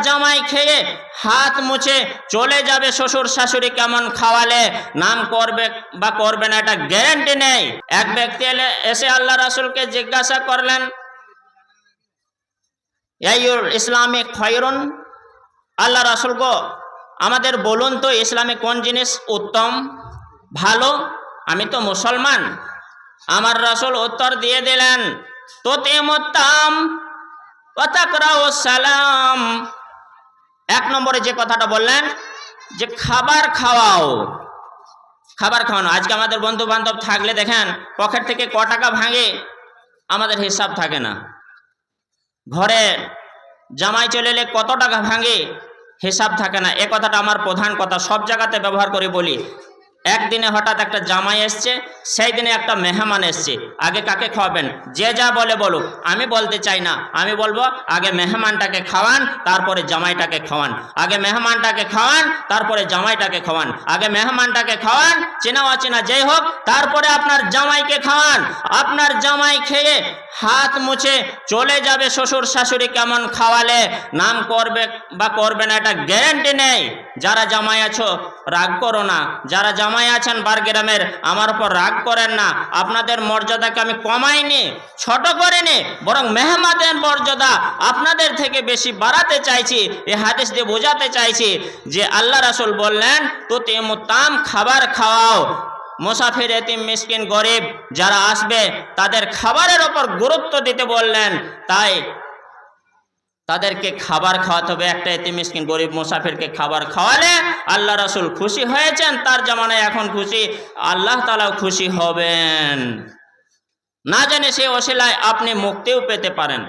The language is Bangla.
জামাই খেয়ে হাত মুছে চলে যাবে শ্বশুর শাশুড়ি কেমন খাওয়ালে, নাম করবে বা করবে না এটা গ্যারান্টি নেই। এক ব্যক্তি এসে আল্লাহ রাসূলকে জিজ্ঞাসা করলেন, আইয়ুল ইসলামি খায়রুন, আল্লাহ রাসূল গো আমাদের বলুন তো ইসলামে কোন জিনিস উত্তম ভালো, আমি তো মুসলমান। আমার রাসূল উত্তর দিয়ে দিলেন, তুতিমুত তাম ওয়া তাকরাউস সালাম। এক নম্বরে যে কথাটা বললেন যে খাবার খাওয়াও, খাবার খাওয়ানো। আজকে আমাদের বন্ধু বান্ধব থাকলে দেখেন পকেট থেকে ক টাকা ভাঙে আমাদের হিসাব থাকে না, ঘরে জামাই চলে এলে কত টাকা ভাঙে হিসাব থাকে না। এ কথাটা আমার প্রধান কথা, সব জায়গাতে ব্যবহার করে বলি। একদিনে হঠাৎ একটা জামাই এসছে, সেই দিনে একটা মেহমান এসছে, আগে কাকে খাওয়াবেন? যে যা বলে বলুক, আমি বলতে চাই না, আমি বলবো আগে মেহমানটাকে খাওয়ান তারপরে জামাইটাকে খাওয়ান, আগে মেহমানটাকে খাওয়ান তারপরে জামাইটাকে খাওয়ান, আগে মেহমানটাকে খাওয়ান চেনা অচেনা যেই হোক, তারপরে আপনার জামাইকে খাওয়ান। আপনার জামাই খেয়ে হাত মুছে চলে যাবে শ্বশুর শাশুড়ি কেমন খাওয়ালে, নাম করবে বা করবে না এটা গ্যারান্টি নেই। যারা জামাই আছো রাগ করো না, যারা জামাই আছেন বারগ্রামের আমার উপর রাগ করেন না। আপনাদের মর্যাদাকে আমি কমাইনি, ছোট করিনি, বরং মেহমানের মর্যাদা আপনাদের থেকে বেশি বাড়াতে চাইছি। এই হাদিস দিয়ে বোঝাতে চাইছি যে আল্লাহ রাসূল বললেন তুতিমুত তাম, খাবার খাওয়াও। মুসাফির, এতিম, মিসকিন, গরিব যারা আসবে তাদের খাবারের ওপর গুরুত্ব দিতে বললেন, তাই তাদেরকে খাবার খাওয়াতে হবে। একটা এতিম, মিসকিন, গরিব, মুসাফিরকে খাবার খাওয়ালে আল্লাহ রাসূল খুশি হয়েছেন, তার জামানায় এখন খুশি, আল্লাহ তাআলাও খুশি হবেন। না জানে সে ওসিলায় আপনি মুক্তিও পেতে পারেন।